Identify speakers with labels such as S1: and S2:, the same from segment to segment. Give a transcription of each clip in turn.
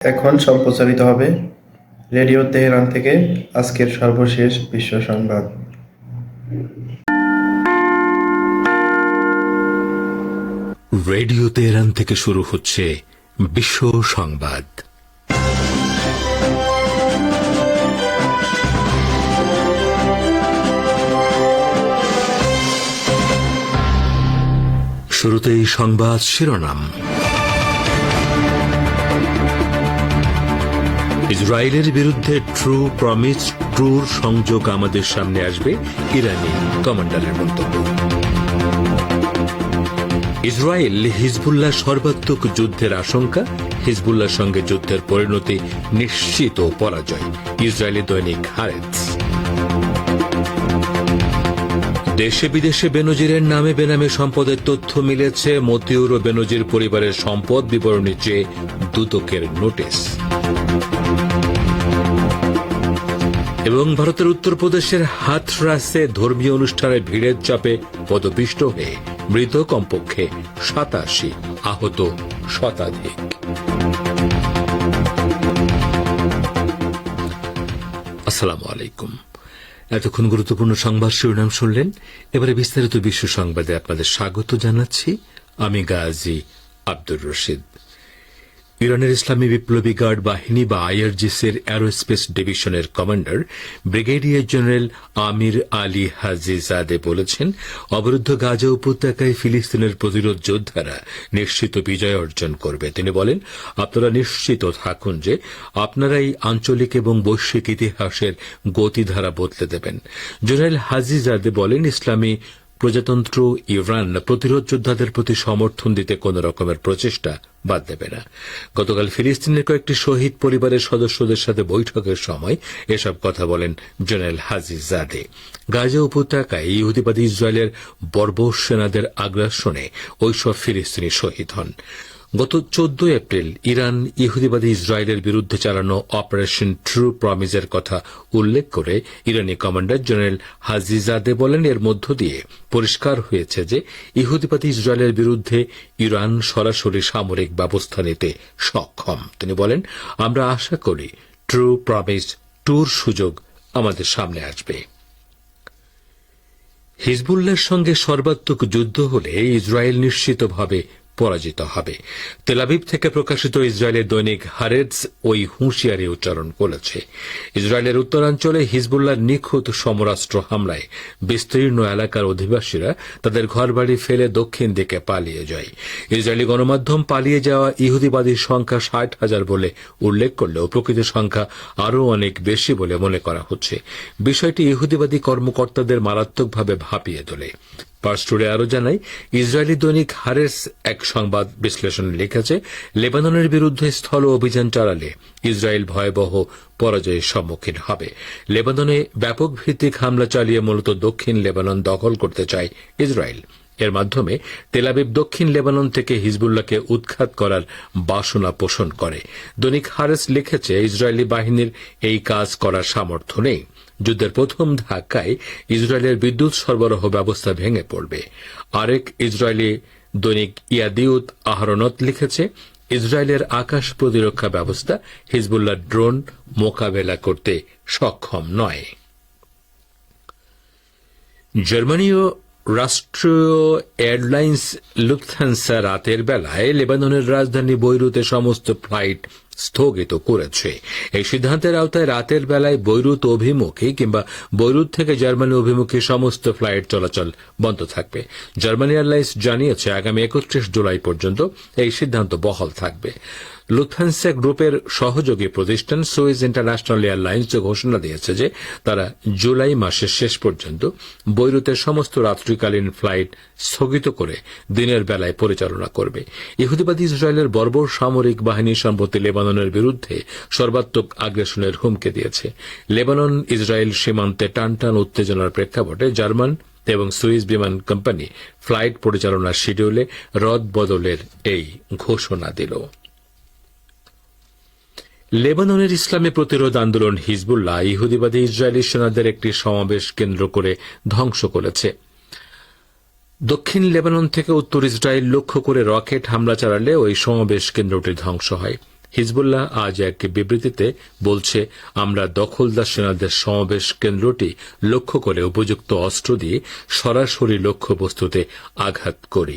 S1: এখন সম্প্রচারিত হবে রেডিও তেহরান থেকে আজকের সর্বশেষ বিশ্ব সংবাদ।
S2: রেডিও তেহরান থেকে শুরু হচ্ছে বিশ্ব সংবাদ। শুরুতেই সংবাদ শিরোনাম। ইসরায়েলের বিরুদ্ধে ট্রু প্রমিস ট্রুর সংযোগ আমাদের সামনে আসবে, ইরানি কমান্ডারের মন্তব্য। ইসরায়েল হিজবুল্লাহ সর্বাত্মক যুদ্ধের আশঙ্কা, হিজবুল্লাহর সঙ্গে যুদ্ধের পরিণতি নিশ্চিত পরাজয়, ইসরায়েলি দৈনিক হারেতস। দেশে বিদেশে বেনজিরের নামে বেনামে সম্পদের তথ্য মিলেছে, মতিউর ও বেনজির পরিবারের সম্পদ বিবরণী চেয়ে দুদকের নোটিশ। এবং ভারতের উত্তরপ্রদেশের হাথরাসে ধর্মীয় অনুষ্ঠানে ভিড়ের চাপে পদপিষ্ট হয়ে মৃত কমপক্ষে 87, আহত শতাধিক। আসসালামু আলাইকুম। এতক্ষণ গুরুত্বপূর্ণ সংবাদ শিরোনাম শুনলেন। এবারে বিস্তারিত বিশ্ব সংবাদে আপনাদের স্বাগত জানাচ্ছি। আমি গাজী আব্দুর রশিদ। ইরানের ইসলামী বিপ্লবী গার্ড বাহিনী বা আইআরজিসির অ্যারোস্পেস ডিভিশনের কমান্ডার ব্রিগেডিয়ার জেনারেল আমির আলী হাজিজাদে বলেছেন, অবরুদ্ধ গাজা উপত্যকায় ফিলিস্তিনের প্রতিরোধ যোদ্ধারা নিশ্চিত বিজয় অর্জন করবে। তিনি বলেন, আপনারা নিশ্চিত থাকুন যে আপনারাই আঞ্চলিক এবং বৈশ্বিক ইতিহাসের গতিধারা বদলে দেবেন। জেনারেল হাজিজাদে বলেন, ইসলামী প্রজাতন্ত্র ইরান প্রতিরোধ যোদ্ধাদের প্রতি সমর্থন দিতে কোন রকমের প্রচেষ্টা বাদ দেবে না। গতকাল ফিলিস্তিনের কয়েকটি শহীদ পরিবারের সদস্যদের সাথে বৈঠকের সময় এসব কথা বলেন জেনারেল হাজিজাদে। গাজা উপত্যকায় ইহুদিবাদী ইসরায়েলের বর্বর সেনাদের আগ্রাসনে ওইসব ফিলিস্তিনি শহীদ হন। গত 14 এপ্রিল ইরান ইহুদিবাদী ইসরায়েলের বিরুদ্ধে চালানো অপারেশন ট্রু প্রমিসের কথা উল্লেখ করে ইরানি কমান্ডার জেনারেল হাজিজাদে বলেন, এর মধ্য দিয়ে পরিষ্কার হয়েছে যে ইহুদিবাদী ইসরায়েলের বিরুদ্ধে ইরান সরাসরি সামরিক ব্যবস্থা নিতে সক্ষম। তিনি বলেন, আমরা আশা করি ট্রু প্রমিস টুর সুযোগ আমাদের সামনে আসবে। হিজবুল্লাহর সঙ্গে সর্বাত্মক যুদ্ধ হলে ইসরায়েল নিশ্চিতভাবে পরাজিত হবে। তেল আবিব থেকে প্রকাশিত ইসরায়েলের দৈনিক হারেটস ওই হুঁশিয়ারি উচ্চারণ করেছে। ইসরায়েলের উত্তরাঞ্চলে হিজবুল্লাহর নিখুঁত সমরাস্ত্র হামলায় বিস্তীর্ণ এলাকার অধিবাসীরা তাদের ঘরবাড়ি ফেলে দক্ষিণ দিকে পালিয়ে যায়। ইসরায়েলি গণমাধ্যম পালিয়ে যাওয়া ইহুদিবাদীর সংখ্যা 60,000 বলে উল্লেখ করলেও প্রকৃত সংখ্যা আরও অনেক বেশি বলে মনে করা হচ্ছে। বিষয়টি ইহুদিবাদী কর্মকর্তাদের মারাত্মকভাবে ভাবিয়ে তোলে। পার্সটুডে আরও জানায়, ইসরায়েলি দৈনিক হারেস এক সংবাদ বিশ্লেষণে লিখেছে, লেবাননের বিরুদ্ধে স্থল অভিযান চালালে ইসরায়েল ভয়াবহ পরাজয়ের সম্মুখীন হবে। লেবাননে ব্যাপক ভিত্তিক হামলা চালিয়ে মূলত দক্ষিণ লেবানন দখল করতে চায় ইসরায়েল। এর মাধ্যমে তেল আবিব দক্ষিণ লেবানন থেকে হিজবুল্লাহকে উৎখাত করার বাসনা পোষণ করে। দৈনিক হারেস লিখেছে, ইসরায়েলি বাহিনীর এই কাজ করার সামর্থ্য নেই। যুদ্ধের প্রথম ধাক্কায় ইসরায়েলের বিদ্যুৎ সরবরাহ ব্যবস্থা ভেঙে পড়বে। আরেক ইসরায়েলি দৈনিক ইয়াদিউত আহরনত লিখেছে, ইসরায়েলের আকাশ প্রতিরক্ষা ব্যবস্থা হিজবুল্লাহ ড্রোন মোকাবেলা করতে সক্ষম নয়। জার্মানীয় রাষ্ট্রীয় এয়ারলাইন্স লুফথানসা রাতের বেলায় লেবাননের রাজধানী বৈরুতে সমস্ত ফ্লাইট স্থগিত করেছে। এই সিদ্ধান্তের আওতায় রাতের বেলায় বৈরুত অভিমুখী কিংবা বৈরুত থেকে জার্মানি অভিমুখী সমস্ত ফ্লাইট চলাচল বন্ধ থাকবে। জার্মানি এয়ারলাইন্স জানিয়েছে, আগামী 31 জুলাই পর্যন্ত এই সিদ্ধান্ত বহাল থাকবে। লুফথানসা গ্রুপের সহযোগী প্রতিষ্ঠান সুইস ইন্টারন্যাশনাল এয়ারলাইন্স ঘোষণা দিয়েছে যে তারা জুলাই মাসের শেষ পর্যন্ত বৈরুতের সমস্ত রাত্রিকালীন ফ্লাইট স্থগিত করে দিনের বেলায় পরিচালনা করবে। ইহুদিবাদী ইসরায়েলের বর্বর সামরিক বাহিনী সম্প্রতি লেবাননের বিরুদ্ধে সর্বাত্মক আগ্রাসনের হুমকি দিয়েছে। লেবানন ইসরায়েল সীমান্তে টানটান উত্তেজনার প্রেক্ষাপটে জার্মান এবং সুইস বিমান কোম্পানি ফ্লাইট পরিচালনার শিডিউলে রদ বদলের এই ঘোষণা দিল। লেবাননের ইসলামী প্রতিরোধ আন্দোলন হিজবুল্লাহ ইহুদিবাদী ইসরায়েলি সেনাদের একটি সমাবেশ কেন্দ্র করে ধ্বংস করেছে। দক্ষিণ লেবানন থেকে উত্তর ইসরায়েল লক্ষ্য করে রকেট হামলা চালালে ওই সমাবেশ কেন্দ্রটি ধ্বংস হয়। হিজবুল্লাহ আজ এক বিবৃতিতে বলছে, আমরা দখলদার সেনাদের সমাবেশ কেন্দ্রটি লক্ষ্য করে উপযুক্ত অস্ত্র দিয়ে সরাসরি লক্ষ্যবস্তুতে আঘাত করি।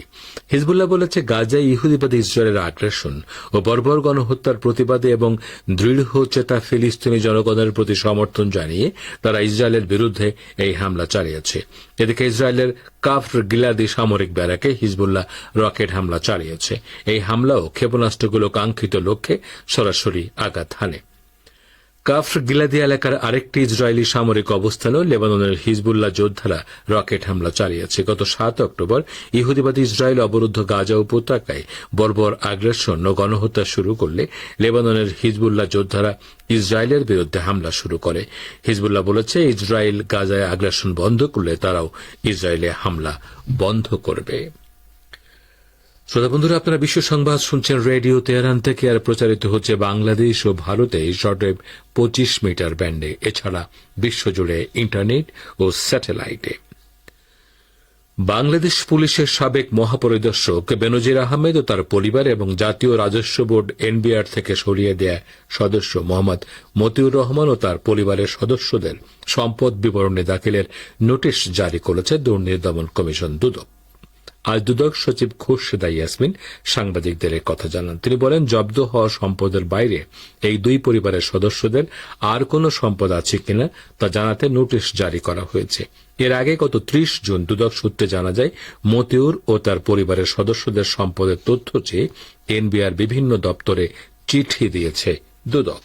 S2: হিজবুল্লাহ বলেছে, গাজায় ইহুদিবাদী ইসরায়েলের আগ্রাসন ও বর্বর গণহত্যার প্রতিবাদে এবং দৃঢ়চেতা ফিলিস্তিনি জনগণের প্রতি সমর্থন জানিয়ে তারা ইসরায়েলের বিরুদ্ধে এই হামলা চালিয়েছে। এদিকে ইসরায়েলের কাফর গিলাদি সামরিক ব্যারাকে হিজবুল্লাহ রকেট হামলা চালিয়েছে। এই হামলাও ক্ষেপণাস্ত্রগুলো কাঙ্ক্ষিত লক্ষ্যে সরাসরি আঘাত হানে। কাফর গিলাদি এলাকার আরেকটি ইসরায়েলি সামরিক অবস্থানেও লেবাননের হিজবুল্লাহ যোদ্ধারা রকেট হামলা চালিয়েছে। গত 7 অক্টোবর ইহুদিবাদী ইসরায়েল অবরুদ্ধ গাজা উপত্যকায় বর্বর আগ্রাসন ও গণহত্যা শুরু করলে লেবাননের হিজবুল্লাহ যোদ্ধারা ইসরায়েলের বিরুদ্ধে হামলা শুরু করে। হিজবুল্লাহ বলেছে, ইসরায়েল গাজায় আগ্রাসন বন্ধ করলে তারাও ইসরায়েলে হামলা বন্ধ করবে। শ্রোতা বন্ধুরা, আপনারা বিশ্ব সংবাদ শুনছেন রেডিও তেহরান থেকে, আর প্রচারিত হচ্ছে বাংলাদেশ ও ভারতে শর্টওয়েভ 25 মিটার ব্যান্ডে, এছাড়া বিশ্বজুড়ে ইন্টারনেট ও স্যাটেলাইটে। বাংলাদেশ পুলিশের সাবেক মহাপরিদর্শক বেনজির আহমেদ ও তার পরিবার এবং জাতীয় রাজস্ব বোর্ড এনবিআর থেকে সরিয়ে দেয়া সদস্য মোহাম্মদ মতিউর রহমান ও তার পরিবারের সদস্যদের সম্পদ বিবরণী দাখিলের নোটিশ জারি করেছে দুর্নীতি দমন কমিশন দুদক। আজ দুদক সচিব খোরশেদা ইয়াসমিন সাংবাদিকদের কথা জানান। তিনি বলেন, জব্দ হওয়া সম্পদের বাইরে এই দুই পরিবারের সদস্যদের আর কোন সম্পদ আছে কিনা তা জানাতে নোটিশ জারি করা হয়েছে। এর আগে গত 30 জুন দুদক সূত্রে জানা যায়, মতিউর ও তার পরিবারের সদস্যদের সম্পদের তথ্য চেয়ে এনবিআর বিভিন্ন দপ্তরে চিঠি দিয়েছে দুদক।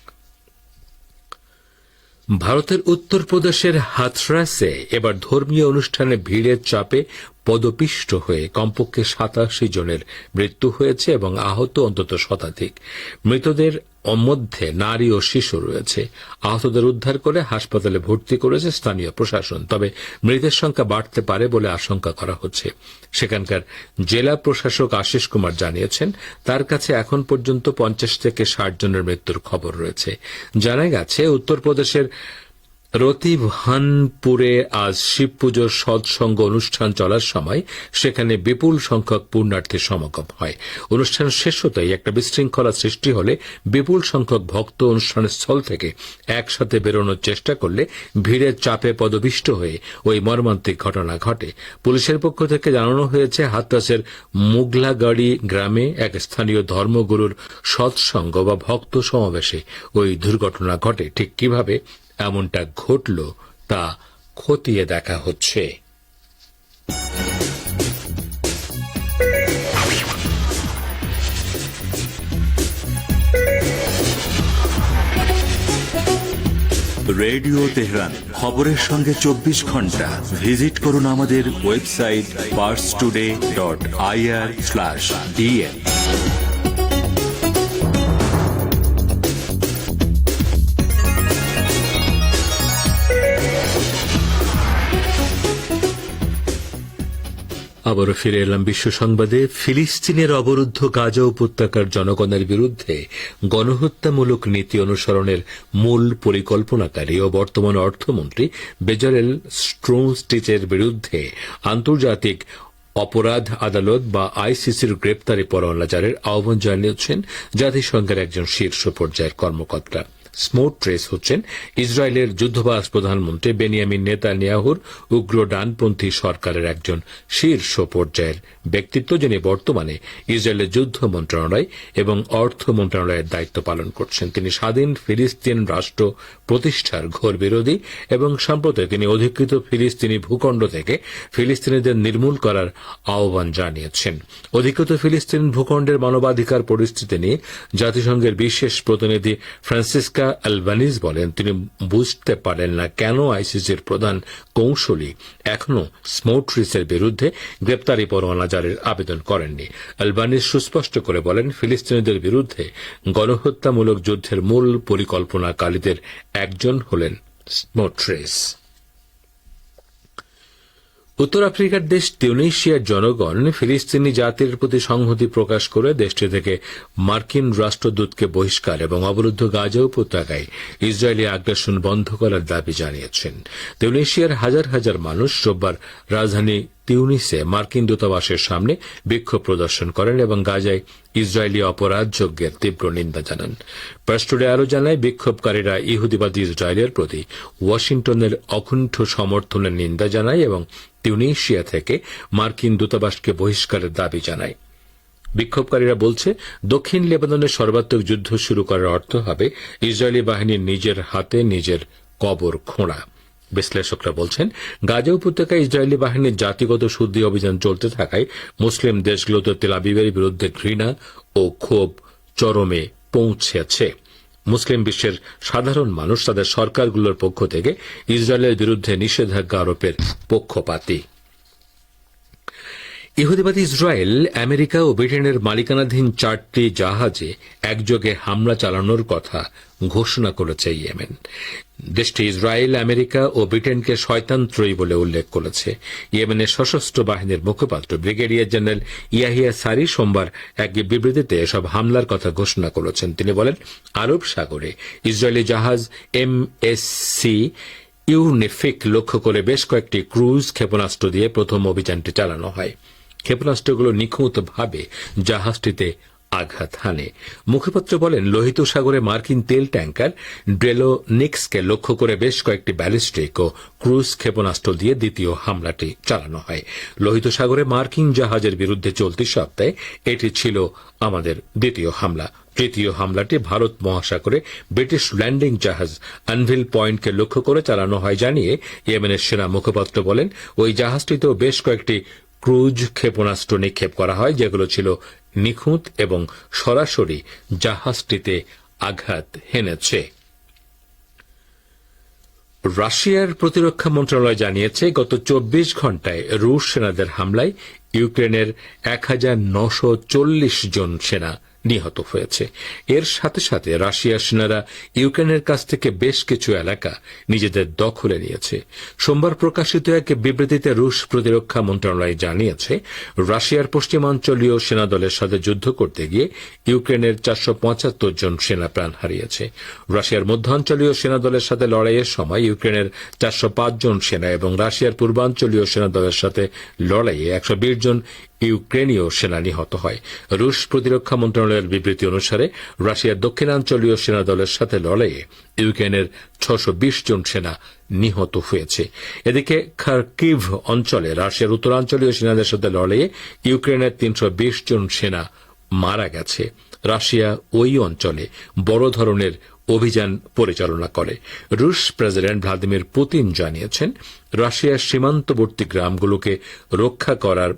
S2: ভারতের উত্তরপ্রদেশের হাথরাসে এবার ধর্মীয় অনুষ্ঠানে ভিড়ের চাপে পদপিষ্ট হয়ে কমপক্ষে 87 জনের মৃত্যু হয়েছে এবং আহত অন্তত শতাধিক। মৃতদের মধ্যে নারী ও শিশু রয়েছে। আহতদের উদ্ধার করে হাসপাতালে ভর্তি করেছে স্থানীয় প্রশাসন, তবে মৃতের সংখ্যা বাড়তে পারে বলে আশঙ্কা করা হচ্ছে। সেখানকার জেলা প্রশাসক আশিস কুমার জানিয়েছেন, তার কাছে এখন পর্যন্ত 50 থেকে 60 জনের মৃত্যুর খবর রয়েছে। জানা গেছে, উত্তরপ্রদেশের রতিভানপুরে আজ শিব পুজোর সৎসঙ্গ অনুষ্ঠান চলার সময় সেখানে বিপুল সংখ্যক পুণ্যার্থীর সমাগম হয়। অনুষ্ঠান শেষ হতেই একটা বিশৃঙ্খলা সৃষ্টি হলে বিপুল সংখ্যক ভক্ত অনুষ্ঠানের স্থল থেকে একসাথে বেরোনোর চেষ্টা করলে ভিড়ের চাপে পদপিষ্ট হয়ে ওই মর্মান্তিক ঘটনা ঘটে। পুলিশের পক্ষ থেকে জানানো হয়েছে, হাতরাসের মুগলাগাড়ি গ্রামে এক স্থানীয় ধর্মগুরুর সৎসঙ্গ বা ভক্ত সমাবেশে ওই দুর্ঘটনা ঘটে। ঠিক কিভাবে এমনটা ঘটল তা খতিয়ে দেখা হচ্ছে।
S3: রেডিও তেহরান, খবরের সঙ্গে 24 ঘন্টা। ভিজিট করুন আমাদের ওয়েবসাইট parstoday.ir/dn।
S2: আবারও ফিরে এলাম বিশ্ব সংবাদে। ফিলিস্তিনের অবরুদ্ধ গাজা উপত্যকার জনগণের বিরুদ্ধে গণহত্যামূলক নীতি অনুসরণের মূল পরিকল্পনাকারী ও বর্তমান অর্থমন্ত্রী বেজালেল স্ট্রোমস্টিচের বিরুদ্ধে আন্তর্জাতিক অপরাধ আদালত বা আইসিসির গ্রেপ্তারি পরোয়ানা জারির আহ্বান জানিয়েছেন জাতিসংঘের একজন শীর্ষ পর্যায়ের কর্মকর্তা। স্মোট্রেস হচ্ছেন ইসরায়েলের যুদ্ধবাজ প্রধানমন্ত্রী বেনিয়ামিন নেতানিয়াহুর উগ্র ডানপন্থী সরকারের একজন শীর্ষ পর্যায়ের ব্যক্তিত্ব, যিনি বর্তমানে ইসরায়েলের যুদ্ধ মন্ত্রণালয় এবং অর্থ মন্ত্রণালয়ের দায়িত্ব পালন করছেন। তিনি স্বাধীন ফিলিস্তিন রাষ্ট্র প্রতিষ্ঠার ঘোর বিরোধী এবং সম্প্রতি তিনি অধিকৃত ফিলিস্তিনি ভূখণ্ড থেকে ফিলিস্তিনিদের নির্মূল করার আহ্বান জানিয়েছেন। অধিকৃত ফিলিস্তিন ভূখণ্ডের মানবাধিকার পরিস্থিতি নিয়ে জাতিসংঘের বিশেষ প্রতিনিধি ফ্রান্সিসকা আলবানিজ বলেন, তিনি বুঝতে পারেন না কেন আইসিসির প্রধান কৌঁসুলি এখনও স্মোট্রিসের বিরুদ্ধে গ্রেপ্তারি পরোয়ানা জারির আবেদন করেননি। আলবানিজ সুস্পষ্ট করে বলেন, ফিলিস্তিনিদের বিরুদ্ধে গণহত্যামূলক যুদ্ধের মূল পরিকল্পনাকারীদের একজন হলেন স্মোট্রিস। উত্তর আফ্রিকার দেশ তিউনিসিয়ার জনগণ ফিলিস্তিনি জাতির প্রতি সংহতি প্রকাশ করে দেশটি থেকে মার্কিন রাষ্ট্রদূতকে বহিষ্কার এবং অবরুদ্ধ গাজা উপত্যকায় ইসরায়েলি আগ্রাসন বন্ধ করার দাবি জানিয়েছেন। তিউনিসিয়ার হাজার হাজার মানুষ রোববার রাজধানী তিউনিসে মার্কিন দূতাবাসের সামনে বিক্ষোভ প্রদর্শন করেন এবং গাজায় ইসরায়েলি অপরাধযজ্ঞের তীব্র নিন্দা জানান। প্রেস টুডে আরও জানায়, বিক্ষোভকারীরা ইহুদিবাদী ইসরায়েলের প্রতি ওয়াশিংটনের অকুণ্ঠ সমর্থনের নিন্দা জানায় এবং তিউনিসিয়া থেকে মার্কিন দূতাবাসকে বহিষ্কারের দাবি জানায়। বিক্ষোভকারীরা বলছে, দক্ষিণ লেবাননে সর্বাত্মক যুদ্ধ শুরু করার অর্থ হবে ইসরায়েলি বাহিনীর নিজের হাতে নিজের কবর খোঁড়া। বিশ্লেষকরা বলছেন, গাজা উপত্যকায় ইসরায়েলি বাহিনীর জাতিগত শুদ্ধি অভিযান চলতে থাকায় মুসলিম দেশগুলোতে তেল আবিবের বিরুদ্ধে ঘৃণা ও ক্ষোভ চরমে পৌঁছেছে। মুসলিম বিশ্বের সাধারণ মানুষ তাদের সরকারগুলোর পক্ষ থেকে ইসরায়েলের বিরুদ্ধে নিষেধাজ্ঞা আরোপের পক্ষপাতী। ইহুদিবাদী ইসরায়েল আমেরিকা ও ব্রিটেনের মালিকানাধীন 4টি জাহাজে একযোগে হামলা চালানোর কথা ঘোষণা করেছে ইয়েমেন। দেশটি ইসরায়েল, আমেরিকা ও ব্রিটেনকে শয়তানত্রয়ী বলে উল্লেখ করেছে। ইয়েমেনের সশস্ত্র বাহিনীর মুখপাত্র ব্রিগেডিয়ার জেনারেল ইয়াহিয়া সারি সোমবার এক বিবৃতিতে এসব হামলার কথা ঘোষণা করেছেন। তিনি বলেন, আরব সাগরে ইসরায়েলি জাহাজ MSC ইউনিফিক লক্ষ্য করে বেশ কয়েকটি ক্রুজ ক্ষেপণাস্ত্র দিয়ে প্রথম অভিযানটি চালানো হয়। ক্ষেপণাস্ত্রগুলো নিখুঁতভাবে জাহাজটিতে আঘাত হানে। মুখপাত্র বলেন, লোহিত সাগরে মার্কিন তেল ট্যাঙ্কার ড্রেলোনিক্সকে লক্ষ্য করে বেশ কয়েকটি ব্যালিস্টিক ও ক্রুজ ক্ষেপণাস্ত্র দিয়ে দ্বিতীয় হামলাটি চালানো হয়। লোহিত সাগরে মার্কিন জাহাজের বিরুদ্ধে চলতি সপ্তাহে এটি ছিল আমাদের দ্বিতীয় হামলা। তৃতীয় হামলাটি ভারত মহাসাগরে ব্রিটিশ ল্যান্ডিং জাহাজ আনভিল পয়েন্টকে লক্ষ্য করে চালানো হয় জানিয়ে ইয়েমেনের সেনা মুখপাত্র বলেন, ওই জাহাজটিতেও বেশ কয়েকটি ক্রুজ ক্ষেপণাস্ত্র নিক্ষেপ করা হয়, যেগুলো ছিল নিখুঁত এবং সরাসরি জাহাজটিতে আঘাত হেনেছে। রাশিয়ার প্রতিরক্ষা মন্ত্রণালয় জানিয়েছে, গত 24 ঘণ্টায় রুশ সেনাদের হামলায় ইউক্রেনের 1940 জন সেনা নিহত হয়েছে। এর সাথে সাথে রাশিয়ার সেনারা ইউক্রেনের কাছ থেকে বেশ কিছু এলাকা নিজেদের দখলে নিয়েছে। সোমবার প্রকাশিত এক বিবৃতিতে রুশ প্রতিরক্ষা মন্ত্রণালয় জানিয়েছে, রাশিয়ার পশ্চিমাঞ্চলীয় সেনাদলের সাথে যুদ্ধ করতে গিয়ে ইউক্রেনের 475 জন সেনা প্রাণ হারিয়েছে। রাশিয়ার মধ্যাঞ্চলীয় সেনাদলের সাথে লড়াইয়ের সময় ইউক্রেনের 405 জন সেনা এবং রাশিয়ার পূর্বাঞ্চলীয় সেনাদলের সাথে লড়াইয়ে 120 জন ইউক্রেনীয় সেনা নিহত হয়। রুশ প্রতিরক্ষা মন্ত্রণালয়ের বিবৃতি অনুসারে রাশিয়ার দক্ষিণাঞ্চলীয় সেনাদলের সাথে লড়াইয়ে ইউক্রেনের 620 জন সেনা নিহত হয়েছে। এদিকে খার্কিভ অঞ্চলে রাশিয়ার উত্তরাঞ্চলীয় সেনাদের সাথে লড়াইয়ে ইউক্রেনের 320 জন সেনা মারা গেছে। রাশিয়া ওই অঞ্চলে বড় ধরনের অভিযান পরিচালনা করে। রুশ প্রেসিডেন্ট ভ্লাদিমির পুতিন জানিয়েছেন, রাশিয়ার সীমান্তবর্তী গ্রামগুলোকে রক্ষা করার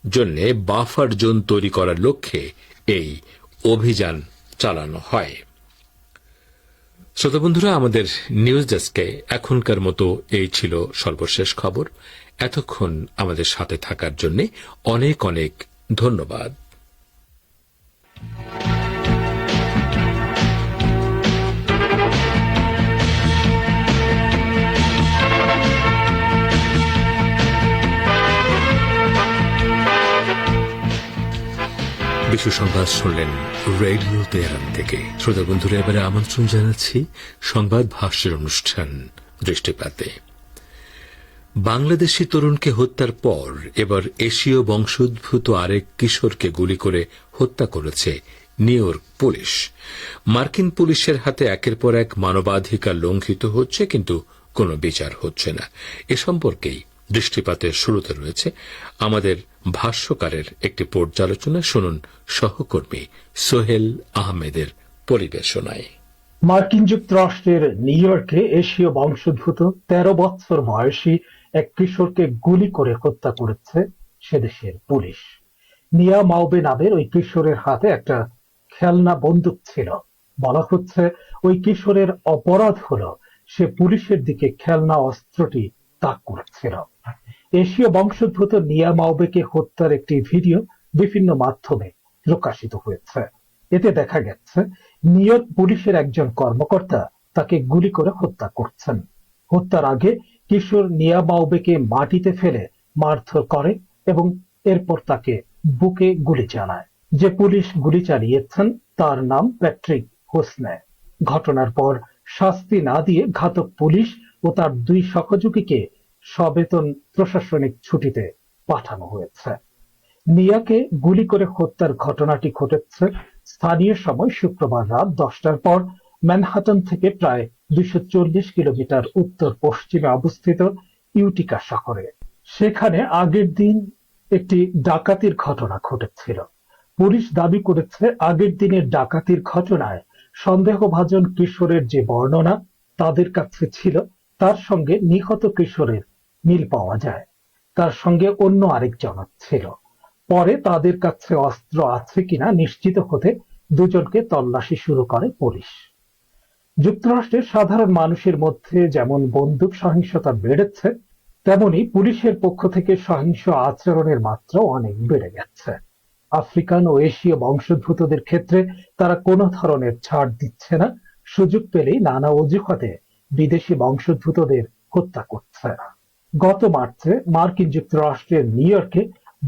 S2: জন্য বাফার জোন তৈরি করার লক্ষ্যে এই অভিযান চালানো হয়। শ্রোতা বন্ধুরা, আমাদের নিউজ ডেস্কে এখনকার মতো এই ছিল সর্বশেষ খবর। এতক্ষণ আমাদের সাথে থাকার জন্য অনেক অনেক ধন্যবাদ। বিশ্ব সংবাদ শুনলেন রেডিও তেহরান থেকে। শ্রোতা বন্ধুরা, এবারে আমন্ত্রণ জানাচ্ছি সংবাদ ভাষ্যের অনুষ্ঠান দৃষ্টিপাতে। বাংলাদেশি তরুণকে হত্যার পর এবার এশীয় বংশোদ্ভূত আরেক কিশোরকে গুলি করে হত্যা করেছে নিউ ইয়র্ক পুলিশ। মার্কিন পুলিশের হাতে একের পর এক মানবাধিকার লঙ্ঘিত হচ্ছে, কিন্তু কোনো বিচার হচ্ছে না। এ সম্পর্কেই দৃষ্টিপাতের শুরুতে রয়েছে আমাদের ভাষ্যকারের একটি পর্যালোচনা। শুনুন সহকর্মী সোহেল আহমেদের পরিবেশনায়।
S4: মার্কিন যুক্তরাষ্ট্রের নিউ ইয়র্কে এশীয় বংশোদ্ভূত 13 বছর বয়সী এক কিশোরকে গুলি করে হত্যা করেছে সেদেশের পুলিশ। নিয়া মাওবে নামের ওই কিশোরের হাতে একটা খেলনা বন্দুক ছিল। বলা হচ্ছে, ওই কিশোরের অপরাধ হলো সে পুলিশের দিকে খেলনা অস্ত্রটি তাক করছিল। এশীয় বংশোদ্ভূত নিয়া মাওবেকে হত্যার একটি ভিডিও বিভিন্ন মাধ্যমে প্রকাশিত হয়েছে। এতে দেখা গেছে নিউ ইয়র্ক পুলিশের একজন কর্মকর্তা তাকে গুলি করে হত্যা করছেন। হত্যার আগে কিশোর নিয়া মাওবেকে মাটিতে ফেলে মারধর করে এবং এরপর তাকে বুকে গুলি চালায়। যে পুলিশ গুলি চালিয়েছেন তার নাম প্যাট্রিক হোসনে। ঘটনার পর শাস্তি না দিয়ে ঘাতক পুলিশ ও তার 2 সহযোগীকে সবেতন প্রশাসনিক ছুটিতে পাঠানো হয়েছে। নিয়াকে গুলি করে হত্যার ঘটনাটি ঘটেছে স্থানীয় সময় শুক্রবার রাত 10টার পর ম্যানহাটন থেকে প্রায় 240 কিলোমিটার উত্তর পশ্চিমে অবস্থিত ইউটিকা শহরে। সেখানে আগের দিন একটি ডাকাতির ঘটনা ঘটেছিল। পুলিশ দাবি করেছে আগের দিনের ডাকাতির ঘটনায় সন্দেহভাজন কিশোরের যে বর্ণনা তাদের কাছে ছিল তার সঙ্গে নিহত কিশোরের মিল পাওয়া যায়। তার সঙ্গে অন্য আরেকজন ছিল। পরে তাদের কাছে অস্ত্র আছে কিনা নিশ্চিত হতে দুজনকে তল্লাশি শুরু করে পুলিশ। যুক্তরাষ্ট্রের সাধারণ মানুষের মধ্যে যেমন বন্দুক সহিংসতা বেড়েছে, তেমনি পুলিশের পক্ষ থেকে সহিংস আচরণের মাত্রা অনেক বেড়ে গেছে। আফ্রিকান ও এশীয় বংশোদ্ভূতদের ক্ষেত্রে তারা কোনো ধরনের ছাড় দিচ্ছে না, সুযোগ পেলেই নানা অজুহাতে বিদেশি বংশোদ্ভূতদের হত্যা করছে। গত মার্চে মার্কিন যুক্তরাষ্ট্রের নিউ ইয়র্কে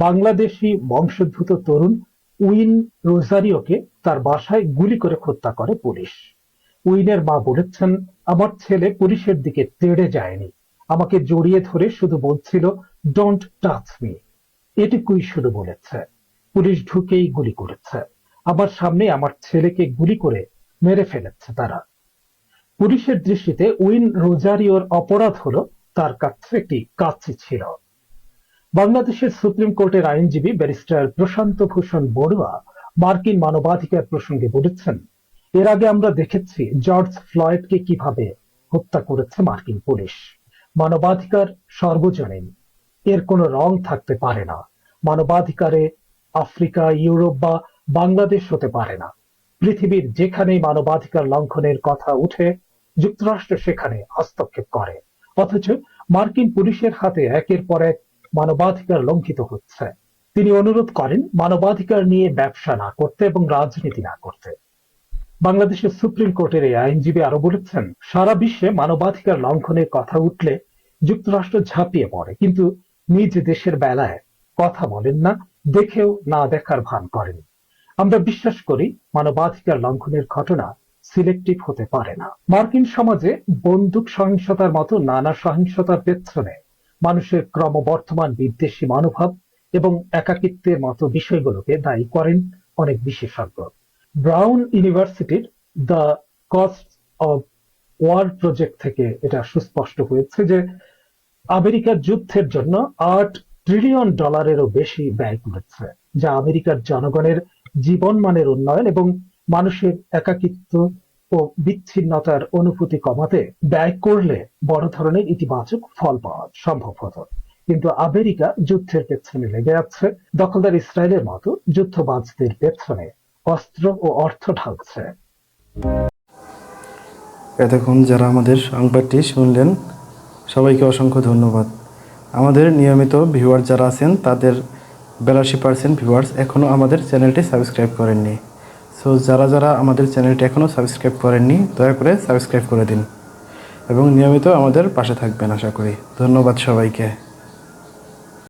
S4: বাংলাদেশি বংশোদ্ভূত তরুণ উইন রোজারিওকে তার বাসায় গুলি করে হত্যা করে পুলিশ। উইনের মা বলেছেন, আমার ছেলে পুলিশের দিকে তেড়ে যায়নি, আমাকে জড়িয়ে ধরে শুধু বলছিল ডোন্ট টাচ মি, এটুকুই শুধু বলেছে। পুলিশ ঢুকেই গুলি করেছে, আমার সামনে আমার ছেলেকে গুলি করে মেরে ফেলেছে তারা। পুলিশের দৃষ্টিতে উইন রোজারিওর অপরাধ হলো তার কাছে একটি কাঁচি ছিল। বাংলাদেশের সুপ্রিম কোর্টের আইনজীবী ব্যারিস্টার প্রশান্ত ভূষণ বড়ুয়া মার্কিন মানবাধিকার প্রসঙ্গে বলেছেন, এর আগে আমরা দেখেছি জর্জ ফ্লয়েডকে কিভাবে হত্যা করেছে মার্কিন পুলিশ। মানবাধিকার সর্বজনীন, এর কোনো রং থাকতে পারে না। মানবাধিকারে আফ্রিকা, ইউরোপ বা বাংলাদেশ হতে পারে না। পৃথিবীর যেখানেই মানবাধিকার লঙ্ঘনের কথা উঠে যুক্তরাষ্ট্র সেখানে হস্তক্ষেপ করে, অথচ মার্কিন পুলিশের হাতে একের পর এক মানবাধিকার লঙ্ঘিত হচ্ছে। তিনি অনুরোধ করেন মানবাধিকার নিয়ে ব্যবসা না করতে এবং রাজনীতি না করতে। বাংলাদেশের সুপ্রিম কোর্টের এই আইনজীবী আরো বলেছেন, সারা বিশ্বে মানবাধিকার লঙ্ঘনের কথা উঠলে যুক্তরাষ্ট্র ঝাঁপিয়ে পড়ে, কিন্তু নিজ দেশের বেলায় কথা বলেন না, দেখেও না দেখার ভান করেন। আমরা বিশ্বাস করি মানবাধিকার লঙ্ঘনের ঘটনা সিলেক্টিভ হতে পারে না। মার্কিন সমাজে বন্দুক সহিংসতার মতো নানা সহিংসতার পেছনে মানুষের ক্রমবর্ধমান বিদ্বেষী মনোভাব এবং একাকিত্বের মতো বিষয়গুলোকে দায়ী করেন অনেক বিশেষজ্ঞ। ব্রাউন ইউনিভার্সিটির the cost of war project থেকে এটা সুস্পষ্ট হয়েছে যে আমেরিকার যুদ্ধের জন্য $8 ট্রিলিয়ন বেশি ব্যয় করেছে, যা আমেরিকার জনগণের জীবনমানের উন্নয়ন এবং মানুষের একাকিত্ব ও বিচ্ছিন্নতার অনুভূতি কমাতে ব্যয় করলে বড় ধরনের ইতিবাচক ফল পাওয়া সম্ভব হতো। কিন্তু আমেরিকা যুদ্ধের পেছনে লেগে আছে, দখলদার ইসরায়েলের মতো যুদ্ধবাজদের পেছনে অস্ত্র ও অর্থ ঢালছে।
S1: এতক্ষণ যারা আমাদের সংবাদটি শুনলেন সবাইকে অসংখ্য ধন্যবাদ। আমাদের নিয়মিত ভিউয়ার যারা আছেন তাদের 82% ভিউয়ার্স এখনও আমাদের চ্যানেলটি সাবস্ক্রাইব করেননি। সো যারা আমাদের চ্যানেলটি এখনও সাবস্ক্রাইব করেননি দয়া করে সাবস্ক্রাইব করে দিন এবং নিয়মিত আমাদের পাশে থাকবেন আশা করি। ধন্যবাদ সবাইকে।